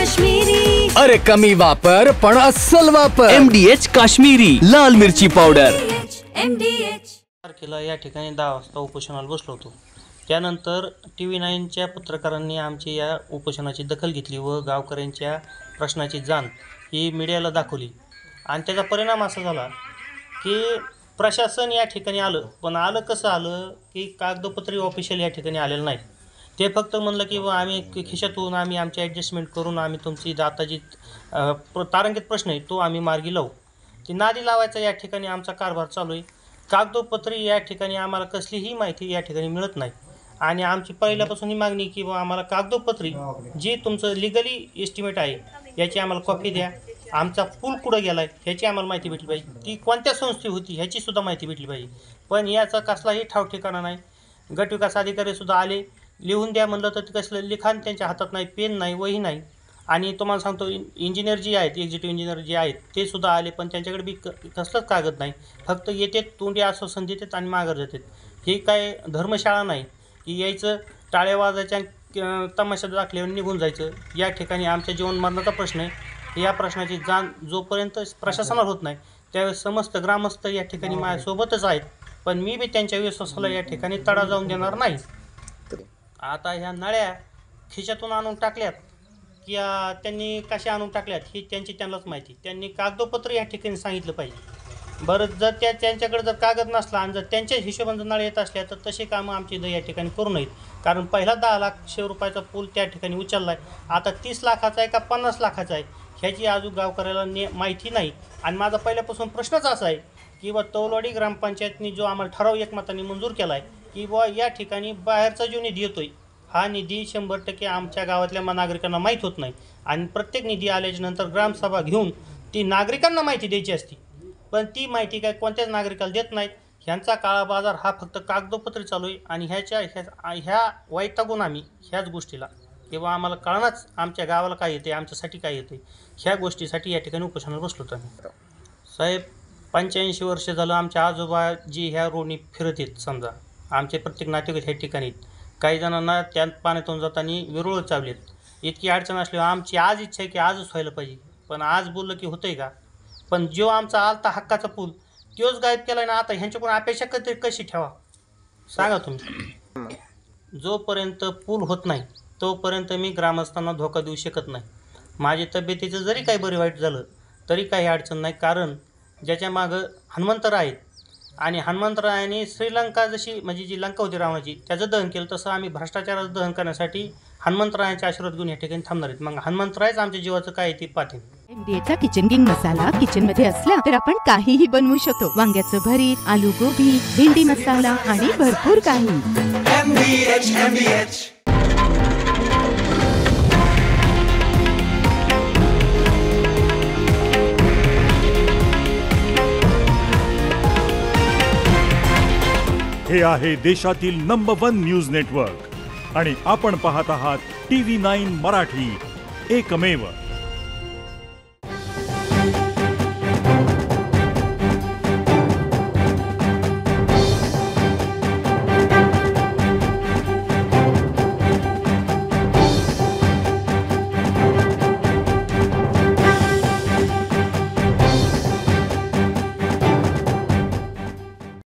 काश्मीरी। अरे कमी वापर पण अस्सल वापर। MDH काश्मीरी लाल मिरची पावडर। MDH तारखेला या ठिकाणी 10 वाजता उपोषणाला बसलो होतो। त्यानंतर TV9च्या पत्रकारांनी आमची या उपोषणाची दखल घेतली व गावकऱ्यांच्या प्रश्नाची जाण ही मीडियाला दाखवली आणि त्याचा परिणाम असा झाला की प्रशासन या ठिकाणी आलं, पण आलं कसं आलं की कागदपत्री ऑफिशियल या ठिकाणी आलेलं नाही। ते फक्त म्हणलं की आम्ही खिशातून आम्ही आमची ॲडजस्टमेंट करून आम्ही तुमची आता जी तारांकित प्रश्न आहे तो आम्ही मार्गी लावू। ती नादी लावायचा या ठिकाणी आमचा कारभार चालू आहे। कागदोपत्री या ठिकाणी आम्हाला कसलीही माहिती या ठिकाणी मिळत नाही आणि आमची पहिल्यापासून ही मागणी की आम्हाला कागदोपत्री जे तुमचं लिगली एस्टिमेट आहे याची आम्हाला कॉपी द्या। आमचा पूल कुठं गेला आहे ह्याची आम्हाला माहिती भेटली पाहिजे, ती कोणत्या संस्थेत होती ह्याचीसुद्धा माहिती भेटली पाहिजे। पण याचा कसलाही ठाव ठिकाणा नाही। गटविकास अधिकारीसुद्धा आले, लिहून द्या म्हणलं तर कसलं लिखाण त्यांच्या हातात नाही, पेन नाही, वही नाही। आणि तुम्हाला सांगतो इंजिनियर जी आहेत, एक्झिक्युटिव्ह इंजिनियर जे आहेत ते सुद्धा आले, पण त्यांच्याकडे बी कसलंच कागद नाही। फक्त येतात तोंडी आश्वासन देतात आणि माघार जातात। हे काय धर्मशाळा नाही की यायचं टाळ्या वाजायच्या तमाशा दाखल्यावर निघून जायचं। या ठिकाणी आमच्या जीवन मरणाचा प्रश्न आहे। या प्रश्नाची जाण जोपर्यंत प्रशासनाला होत नाही त्यावेळेस समस्त ग्रामस्थ या ठिकाणी माझ्यासोबतच आहेत, पण मी बी त्यांच्या विश्वासाला या ठिकाणी तडा जाऊन देणार नाही। आता ह्या नळ्या खिशातून आणून टाकल्यात की त्यांनी कशा आणून टाकल्यात ही त्यांनाच माहिती। त्यांनी कागदोपत्र या ठिकाणी सांगितलं पाहिजे। बरं जर त्यांच्याकडे जर कागद नसला आणि जर त्यांच्या हिशोबाने जर नळ येत असल्या तर तसे कामं आमची या ठिकाणी करू नयेत। कारण पहिला 10 लाख रुपयाचा पूल त्या ठिकाणी उचलला आहे, आता 30 लाखाचा आहे का 50 लाखाचा आहे ह्याची अजून गावकऱ्याला माहिती नाही। आणि माझा पहिल्यापासून प्रश्नच असा आहे की तौलवाडी ग्रामपंचायतनी जो आम्हाला ठराव एकमताने मंजूर केला आहे की या ठिकाणी बाहेरचा जो निधी येतोय हा निधी 100% आमच्या गावातल्या नागरिकांना माहीत होत नाही आणि प्रत्येक निधी आल्याच्यानंतर ग्रामसभा घेऊन ती नागरिकांना माहिती द्यायची असते, पण ती माहिती काय कोणत्याच नागरिकाला देत नाहीत। ह्यांचा काळा बाजार हा फक्त कागदोपत्री चालू आहे आणि ह्या वैतागून आम्ही ह्याच गोष्टीला किंवा आम्हाला कळणाच आमच्या गावाला काय येते, आमच्यासाठी काय येते ह्या गोष्टीसाठी या ठिकाणी उपोषणाला बसलो होतो आम्ही। साहेब 85 वर्ष झालं आमच्या आजोबा जी ह्या रोडनी फिरत आहेत, समजा आमचे प्रत्येक नातेवाईक ह्या ठिकाणी काही जणांना त्या पाण्यातून जाताना विरळ चावलेत। इतकी अडचण असल्यावर आमची आज इच्छा आहे की आजच व्हायला पाहिजे, पण आज बोललं की होतंय का? पण जो आमचा आलता हक्काचा पूल तोच गायब केला ना। आता ह्यांच्याकडून अपेक्षा कशी ठेवा सांगा तुम्ही। जोपर्यंत पूल होत नाही तोपर्यंत मी ग्रामस्थांना धोका देऊ शकत नाही। माझी तब्येतीचं जरी काही बरी वाईट झालं तरी काही अडचण नाही, कारण ज्याच्या मागं हनुमंतराय आहेत आणि हनुमंतरायाने श्रीलंका जशी म्हणजे जी लंका होती रावणाची त्याचं दहन केलं, तसं आम्ही भ्रष्टाचाराचं दहन करण्यासाठी हनुमंतरायांचे आशीर्वाद घेऊन या ठिकाणी थांबणार आहेत। मग हनुमंतरायच आमच्या जीवाचं काय ते पाहते। MDHचा किचन किंग मसाला किचन मध्ये असला तर आपण काहीही बनवू शकतो। वांग्याचं भरीत, आलू गोबी, भेंडी मसाला आणि भरपूर काही। MDH हे आहे देशातील नंबर 1 न्यूज नेटवर्क आणि आपण पाहत आहात TV9 मराठी, एकमेव।